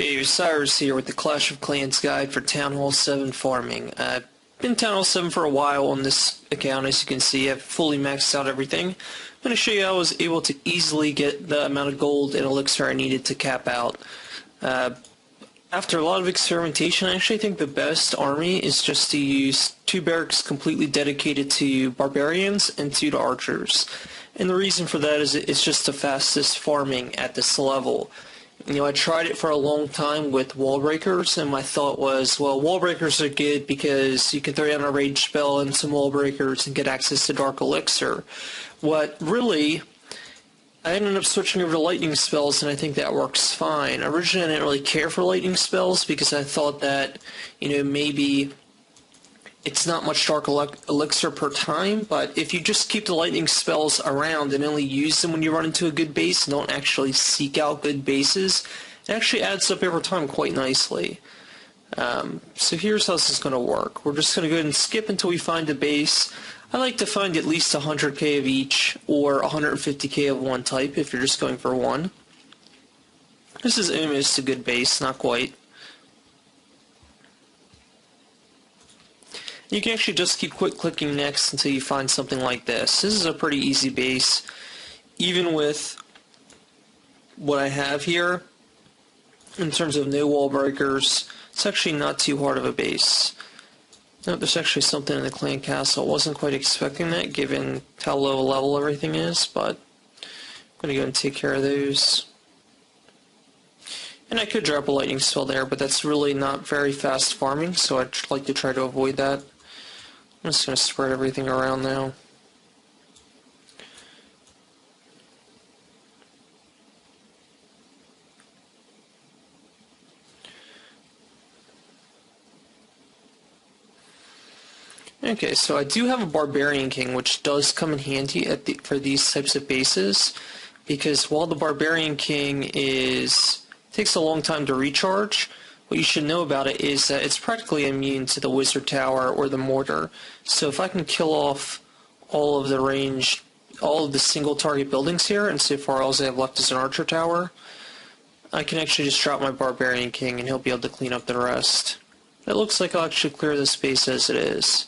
Hey, Cyrus here with the Clash of Clans guide for Town Hall 7 farming. I've been Town Hall 7 for a while on this account. As you can see, I've fully maxed out everything. I'm going to show you how I was able to easily get the amount of gold and elixir I needed to cap out. After a lot of experimentation, I actually think the best army is just to use 2 barracks completely dedicated to barbarians and 2 to archers. And the reason for that is it's just the fastest farming at this level. You know, I tried it for a long time with wall breakers, and my thought was, well, wall breakers are good because you can throw down a rage spell and some wall breakers and get access to dark elixir. What really, I ended up switching over to lightning spells, and I think that works fine. Originally, I didn't really care for lightning spells because I thought that, you know, maybe it's not much dark elixir per time, but if you just keep the lightning spells around and only use them when you run into a good base and don't actually seek out good bases, it actually adds up over time quite nicely. So here's how this is going to work. We're just going to go ahead and skip until we find a base. I like to find at least 100k of each or 150k of one type if you're just going for one. This is almost a good base, not quite. You can actually just keep clicking next until you find something like this. This is a pretty easy base. Even with what I have here, in terms of no wall breakers, it's actually not too hard of a base. No, there's actually something in the clan castle. I wasn't quite expecting that given how low a level everything is, but I'm going to go and take care of those. And I could drop a lightning spell there, but that's really not very fast farming, so I'd like to try to avoid that. I'm just going to spread everything around now. Okay, so I do have a Barbarian King, which does come in handy for these types of bases, because while the Barbarian King takes a long time to recharge, what you should know about it is that it's practically immune to the Wizard Tower or the Mortar. So if I can kill off all of the single target buildings here, and so far all I have left is an Archer Tower, I can actually just drop my Barbarian King and he'll be able to clean up the rest. It looks like I'll actually clear the space as it is.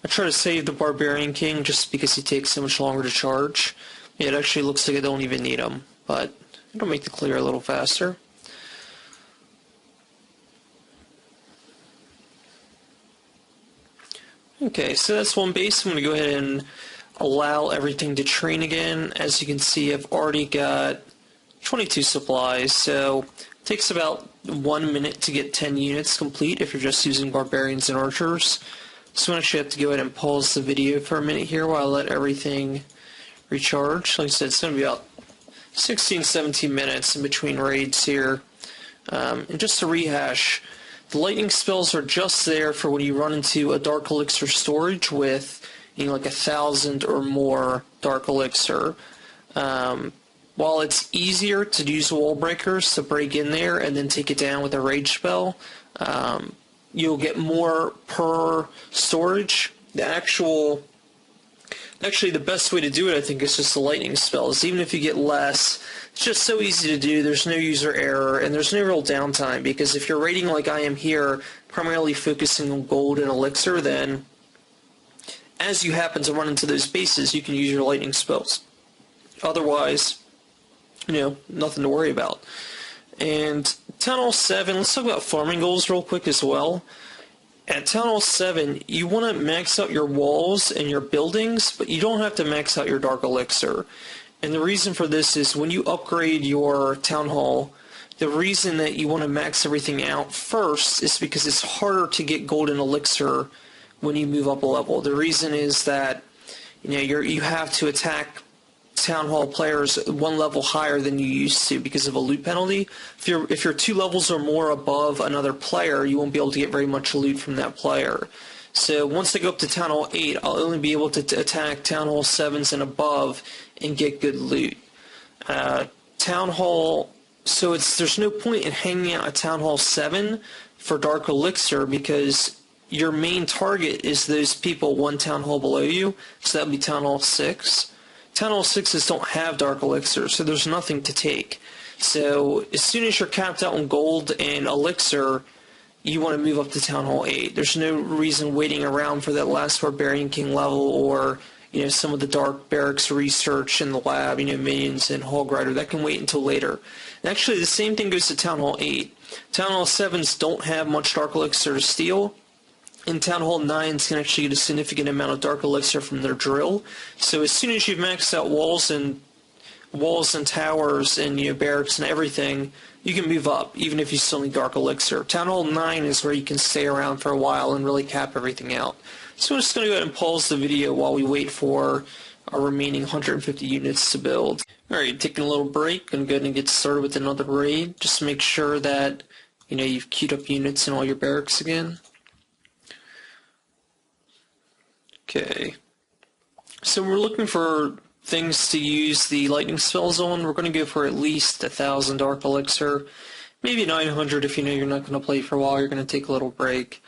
I try to save the Barbarian King just because he takes so much longer to charge. It actually looks like I don't even need him, but it'll make the clear a little faster. Okay, so that's one base. I'm going to go ahead and allow everything to train again. As you can see, I've already got 22 supplies, so it takes about 1 minute to get 10 units complete if you're just using barbarians and archers. So I'm actually have to go ahead and pause the video for a minute here while I let everything recharge. Like I said, it's going to be about 16-17 minutes in between raids here. And just to rehash, the lightning spells are just there for when you run into a dark elixir storage with, you know, like 1,000 or more dark elixir. While it's easier to use wall breakers to break in there and then take it down with a rage spell, you'll get more per storage. Actually, the best way to do it, I think, is just the lightning spells. Even if you get less, it's just so easy to do. There's no user error, and there's no real downtime, because if you're raiding like I am here, primarily focusing on gold and elixir, then as you happen to run into those bases, you can use your lightning spells. Otherwise, you know, nothing to worry about. And Town Hall 7, let's talk about farming goals real quick as well. At Town Hall 7, you want to max out your walls and your buildings, but you don't have to max out your dark elixir. And the reason for this is when you upgrade your Town Hall, the reason that you want to max everything out first is because it's harder to get golden elixir when you move up a level. The reason is that, you know, you have to attack Town Hall players 1 level higher than you used to because of a loot penalty. If you're 2 levels or more above another player, you won't be able to get very much loot from that player. So once they go up to Town Hall 8, I'll only be able to attack Town Hall 7s and above and get good loot. Town Hall, so there's no point in hanging out at Town Hall 7 for dark elixir because your main target is those people 1 Town Hall below you, so that would be Town Hall 6. Town Hall 6s don't have dark elixir, so there's nothing to take. So as soon as you're capped out on gold and elixir, you want to move up to Town Hall 8. There's no reason waiting around for that last Barbarian King level, or some of the Dark Barracks research in the lab, minions and Hog Rider. That can wait until later. And actually, the same thing goes to Town Hall 8. Town Hall 7s don't have much Dark Elixir to steal, and Town Hall 9s can actually get a significant amount of Dark Elixir from their drill. So as soon as you've maxed out walls and towers and barracks and everything, you can move up, even if you still need Dark Elixir. Town Hall 9 is where you can stay around for a while and really cap everything out. So I'm just going to go ahead and pause the video while we wait for our remaining 150 units to build. Alright, taking a little break. Going to go ahead and get started with another raid. Just make sure that you've queued up units in all your barracks again. Okay. So we're looking for things to use the lightning spells on. We're going to go for at least 1,000 Dark Elixir, maybe 900 if you're not going to play for a while, you're going to take a little break.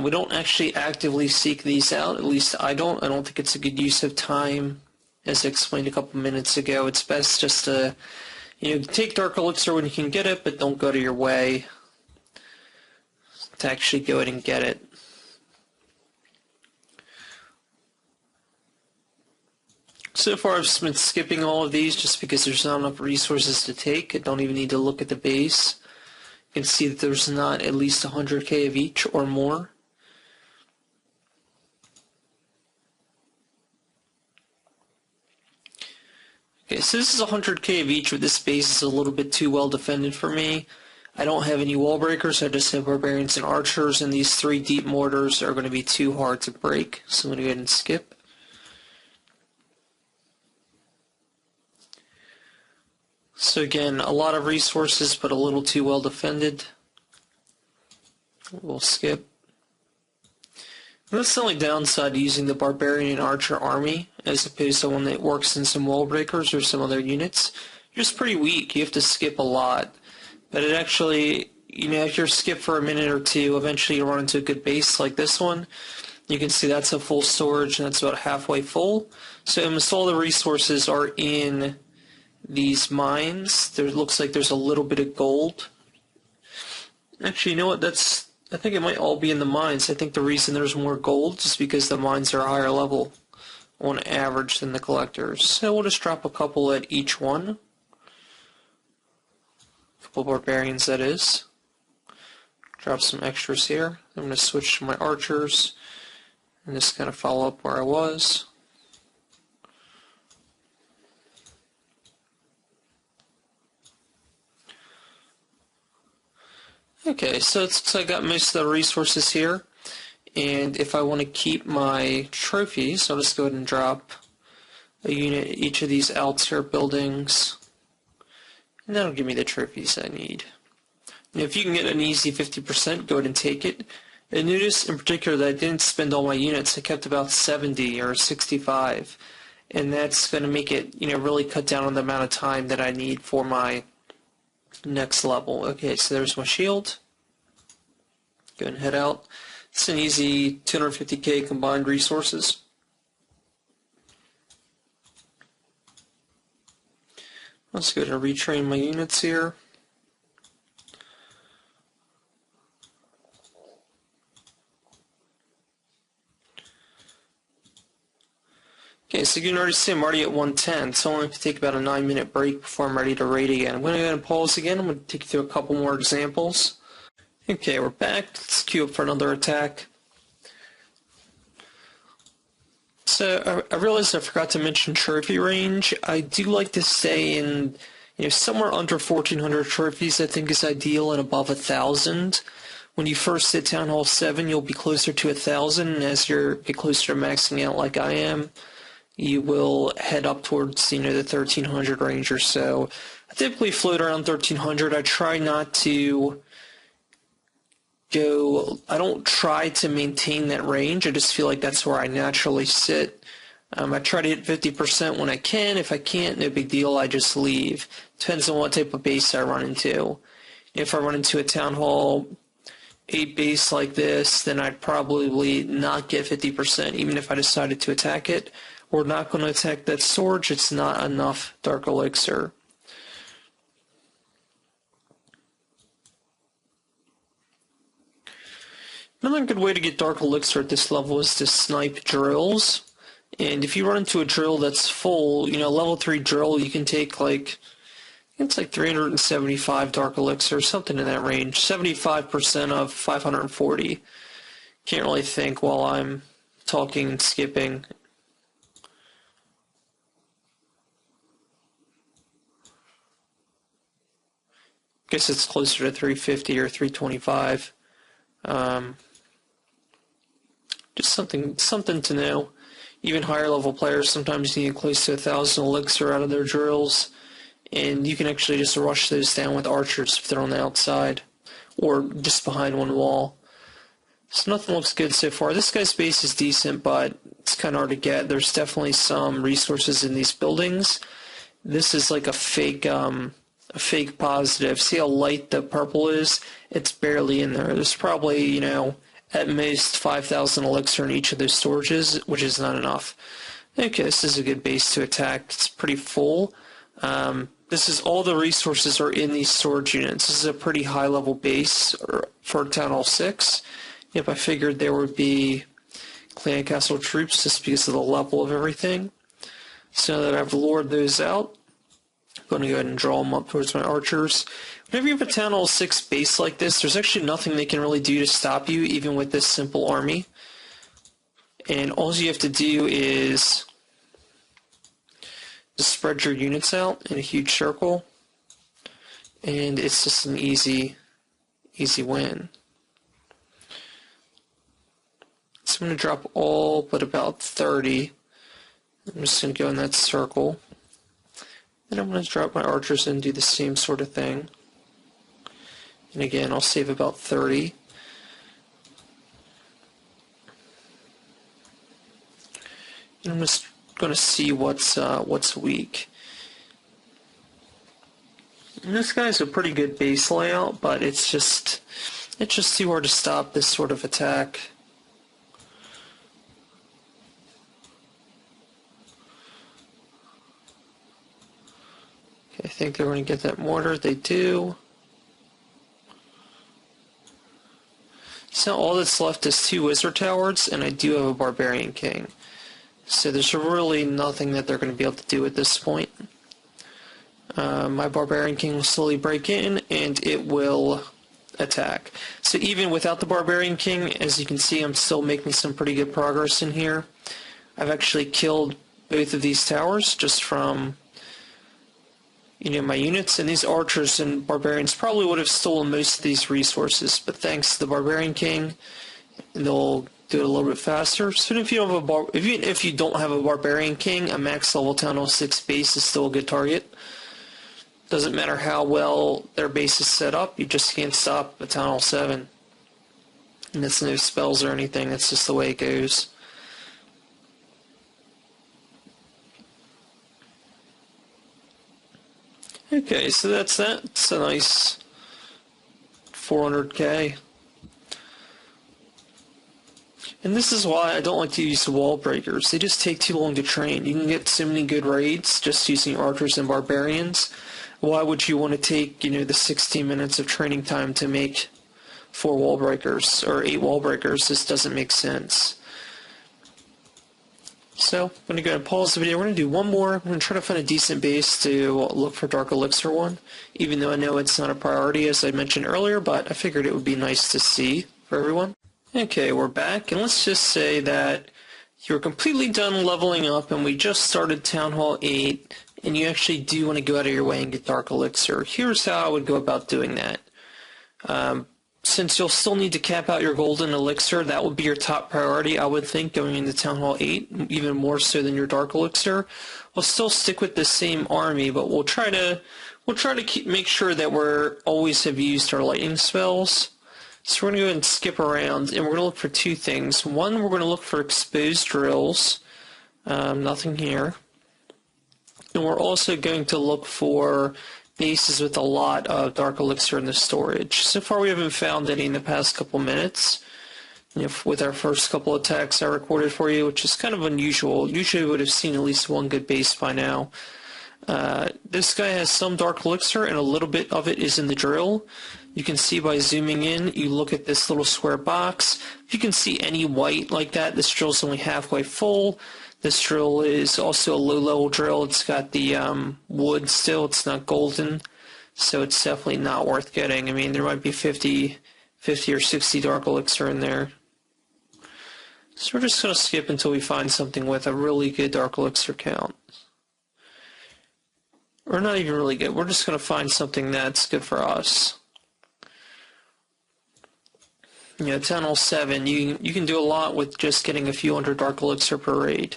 We don't actually actively seek these out, at least I don't. I don't think it's a good use of time. As I explained a couple minutes ago, it's best just to take Dark Elixir when you can get it, but don't go to your way to actually go ahead and get it. So far I've just been skipping all of these just because there's not enough resources to take. I don't even need to look at the base. You can see that there's not at least 100k of each or more. Okay, so this is 100k of each, but this base is a little bit too well defended for me. I don't have any wall breakers, I just have barbarians and archers, and these 3 deep mortars are going to be too hard to break, so I'm going to go ahead and skip. So again, a lot of resources, but a little too well defended. We'll skip. That's the only downside to using the Barbarian and Archer army, as opposed to one that works in some wall breakers or some other units. You're just pretty weak. You have to skip a lot. But it actually, if you're skipped for a minute or two, eventually you'll run into a good base like this one. You can see that's a full storage, and that's about halfway full. So almost all the resources are in these mines. There looks like there's a little bit of gold. Actually, you know what? I think it might all be in the mines. I think the reason there's more gold is because the mines are higher level on average than the collectors. So we'll just drop a couple at each one. A couple barbarians, that is. Drop some extras here. I'm going to switch to my archers and just kind of follow up where I was. Okay, so it looks like I got most of the resources here, and if I want to keep my trophies, I'll just go ahead and drop a unit at each of these Altair buildings, and that'll give me the trophies I need. And if you can get an easy 50%, go ahead and take it. And notice in particular that I didn't spend all my units. I kept about 70 or 65, and that's going to make it, really cut down on the amount of time that I need for my next level. Okay, so there's my shield. Go ahead and head out. It's an easy 250k combined resources. Let's go ahead and retrain my units here. Okay, so you can already see I'm already at 110, so I only have to take about a 9-minute break before I'm ready to raid again. I'm going to go ahead and pause again. I'm going to take you through a couple more examples. Okay, we're back. Let's queue up for another attack. So I realized I forgot to mention trophy range. I do like to stay in, somewhere under 1,400 trophies I think is ideal, and above 1,000. When you first hit Town Hall 7, you'll be closer to 1,000, and as you get closer to maxing out like I am, you will head up towards, the 1,300 range or so. I typically float around 1,300. I try not to I don't try to maintain that range. I just feel like that's where I naturally sit. I try to hit 50% when I can. If I can't, no big deal, I just leave. Depends on what type of base I run into. If I run into a Town Hall 8 base like this, then I'd probably not get 50%, even if I decided to attack it. We're not going to attack that storage. It's not enough Dark Elixir. Another good way to get Dark Elixir at this level is to snipe drills. And if you run into a drill that's full, level 3 drill, you can take it's like 375 Dark Elixir, something in that range. 75% of 540. Can't really think while I'm talking and skipping. Guess it's closer to 350 or 325. Just something to know. Even higher level players sometimes need close to 1,000 elixir out of their drills, and you can actually just rush those down with archers if they're on the outside or just behind one wall. So nothing looks good so far. This guy's base is decent, but it's kind of hard to get. There's definitely some resources in these buildings. This is like a fake positive. See how light the purple is? It's barely in there. There's probably, at most 5,000 elixir in each of those storages, which is not enough. Okay, this is a good base to attack. It's pretty full. This is all the resources are in these storage units. This is a pretty high level base for Town Hall 6. Yep, I figured there would be Clan Castle troops just because of the level of everything. So now that I've lured those out, I'm going to go ahead and draw them up towards my archers. Whenever you have a Town Hall 6 base like this, there's actually nothing they can really do to stop you, even with this simple army. And all you have to do is just spread your units out in a huge circle, and it's just an easy win. So I'm going to drop all but about 30. I'm just going to go in that circle. Then I'm going to drop my archers and do the same sort of thing. And again, I'll save about 30. And I'm just going to see what's weak. And this guy's a pretty good base layout, but it's just too hard to stop this sort of attack. Okay, I think they're going to get that mortar. They do. So all that's left is 2 wizard towers, and I do have a barbarian king. So there's really nothing that they're going to be able to do at this point. My barbarian king will slowly break in, and it will attack. So even without the barbarian king, as you can see, I'm still making some pretty good progress in here. I've actually killed both of these towers just from my units, and these archers and barbarians probably would have stolen most of these resources, but thanks to the barbarian king, they'll do it a little bit faster. So even if you don't have a barbarian king, a max level Town Hall 6 base is still a good target. Doesn't matter how well their base is set up, you just can't stop a Town Hall 7. And it's no spells or anything, it's just the way it goes. Okay, so that's that. It's a nice 400k. And this is why I don't like to use wall breakers. They just take too long to train. You can get so many good raids just using archers and barbarians. Why would you want to take, the 16 minutes of training time to make 4 wall breakers or 8 wall breakers? This doesn't make sense. So I'm going to go ahead and pause the video. We're going to do one more. I'm going to try to find a decent base to look for Dark Elixir one, even though I know it's not a priority as I mentioned earlier, but I figured it would be nice to see for everyone. Okay, we're back, and let's just say that you're completely done leveling up and we just started Town Hall 8, and you actually do want to go out of your way and get Dark Elixir. Here's how I would go about doing that. Since you'll still need to cap out your golden elixir, that would be your top priority, I would think, going into Town Hall 8, even more so than your Dark Elixir. We'll still stick with the same army, but we'll try to make sure that we're always have used our lightning spells. So we're going to go ahead and skip around, and we're going to look for 2 things. One, we're going to look for exposed drills. Nothing here. And we're also going to look for bases with a lot of Dark Elixir in the storage. So far we haven't found any in the past couple minutes. With our first couple attacks I recorded for you, which is kind of unusual. Usually we would have seen at least one good base by now. This guy has some Dark Elixir, and a little bit of it is in the drill. You can see by zooming in, you look at this little square box. If you can see any white like that, this drill's only halfway full. This drill is also a low-level drill. It's got the wood still. It's not golden, so it's definitely not worth getting. I mean, there might be 50 or 60 dark elixir in there. So we're just going to skip until we find something with a really good dark elixir count. Or not even really good. We're just going to find something that's good for us. Yeah, Town Hall 7, you can do a lot with just getting a few hundred dark elixir per raid.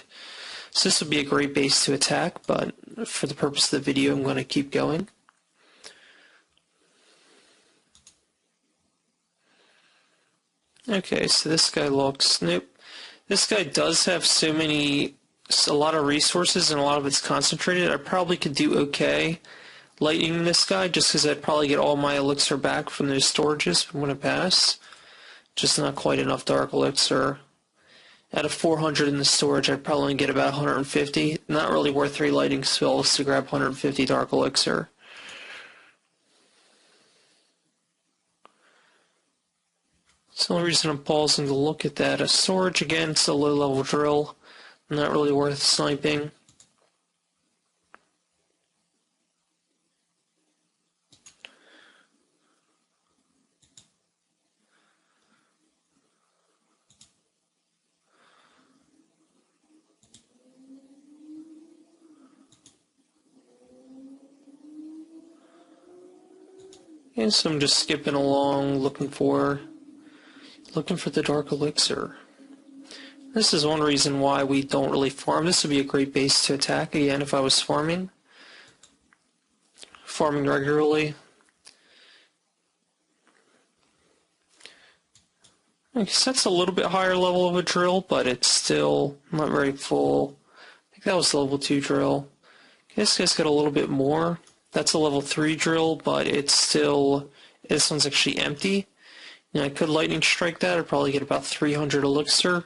So this would be a great base to attack, but for the purpose of the video, I'm going to keep going. Okay, so this guy looks... Nope. This guy does have a lot of resources, and a lot of it's concentrated. I probably could do okay lightning this guy, just because I'd probably get all my elixir back from those storages when I pass. Just not quite enough dark elixir. Out of 400 in the storage, I'd probably only get about 150. Not really worth 3 lightning spells to grab 150 dark elixir. That's the only reason I'm pausing to look at that. A storage, again, it's a low-level drill. Not really worth sniping. And so I'm just skipping along, looking for the dark elixir. This is one reason why we don't really farm. This would be a great base to attack again if I was farming regularly. I guess that's a little bit higher level of a drill, but it's still not very full. I think that was the level 2 drill. This guy's got a little bit more. That's a level 3 drill, but it's still, this one's actually empty. I could lightning strike that. I'd probably get about 300 elixir.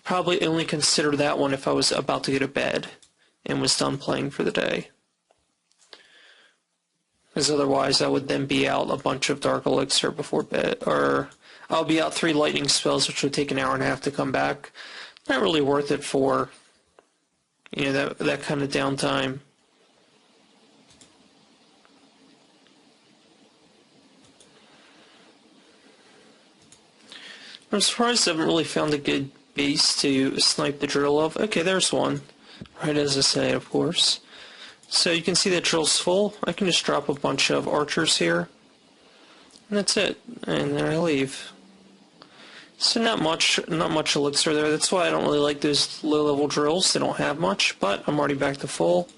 Probably only consider that one if I was about to go to bed and was done playing for the day. Because otherwise I would then be out a bunch of dark elixir before bed. Or I'll be out 3 lightning spells, which would take an hour and a half to come back. Not really worth it for, that kind of downtime. I'm surprised I haven't really found a good base to snipe the drill of. Okay, there's one. Right as I say, of course. So you can see that drill's full. I can just drop a bunch of archers here. And that's it. And then I leave. So not much elixir there. That's why I don't really like those low-level drills. They don't have much, but I'm already back to full.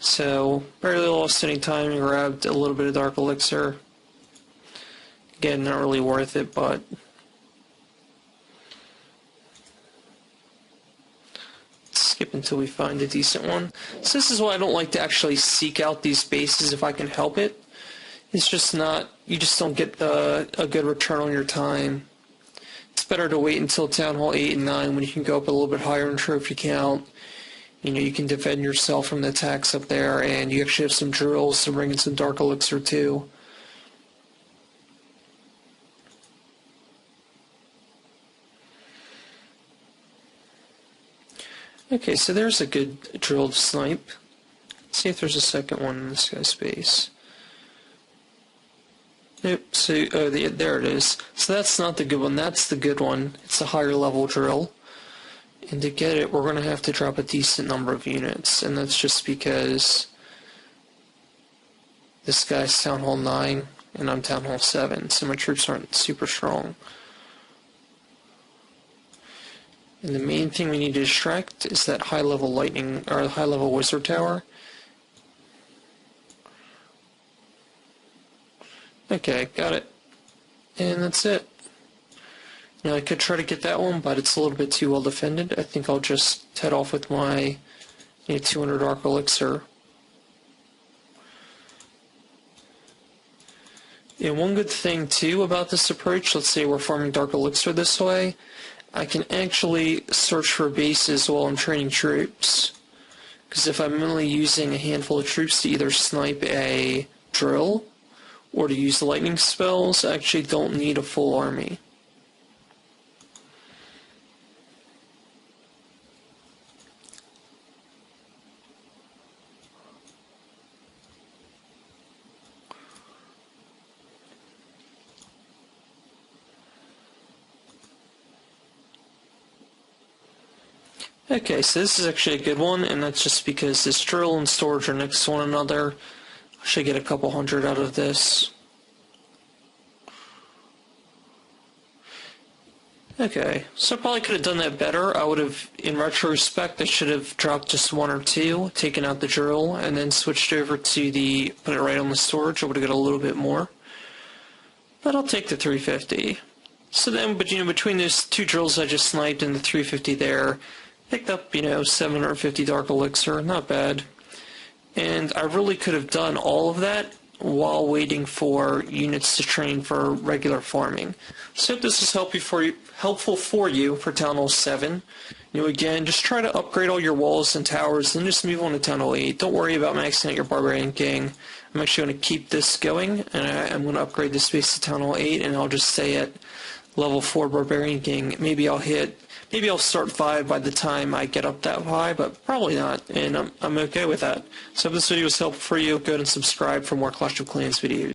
So barely lost any time and grabbed a little bit of dark elixir. Again, not really worth it, but... skip until we find a decent one. So this is why I don't like to actually seek out these bases if I can help it. It's just not, you just don't get a good return on your time. It's better to wait until Town Hall 8 and 9 when you can go up a little bit higher in trophy count. You can defend yourself from the attacks up there, and you actually have some drills to bring in some dark elixir too. Okay, so there's a good drilled snipe. Let's see if there's a second one in this guy's base. Nope, so, there it is. So that's not the good one, that's the good one. It's a higher level drill. And to get it, we're going to have to drop a decent number of units, and that's just because this guy's Town Hall 9, and I'm Town Hall 7, so my troops aren't super strong. And the main thing we need to distract is that high-level lightning, or high-level wizard tower. Okay, got it. And that's it. I could try to get that one, but it's a little bit too well defended. I think I'll just head off with my 200 dark elixir. And one good thing, too, about this approach, let's say we're farming dark elixir this way, I can actually search for bases while I'm training troops. Because if I'm only using a handful of troops to either snipe a drill or to use the lightning spells, I actually don't need a full army. Okay, so this is actually a good one, and that's just because this drill and storage are next to one another. I should get a couple hundred out of this. Okay, so I probably could have done that better. I would have, in retrospect, I should have dropped just one or two, taken out the drill, and then switched over to the, put it right on the storage. I would have got a little bit more. But I'll take the 350. So then, but between those two drills I just sniped and the 350 there, picked up, 750 Dark Elixir, not bad. And I really could have done all of that while waiting for units to train for regular farming. So if this is helpful for you for Town Hall 7. Again, just try to upgrade all your walls and towers, and just move on to Town Hall 8. Don't worry about maxing out your Barbarian King. I'm actually going to keep this going, and I'm going to upgrade this base to Town Hall 8, and I'll just stay at level 4 Barbarian King. Maybe I'll start 5 by the time I get up that high, but probably not, and I'm okay with that. So if this video was helpful for you, go ahead and subscribe for more Clash of Clans videos.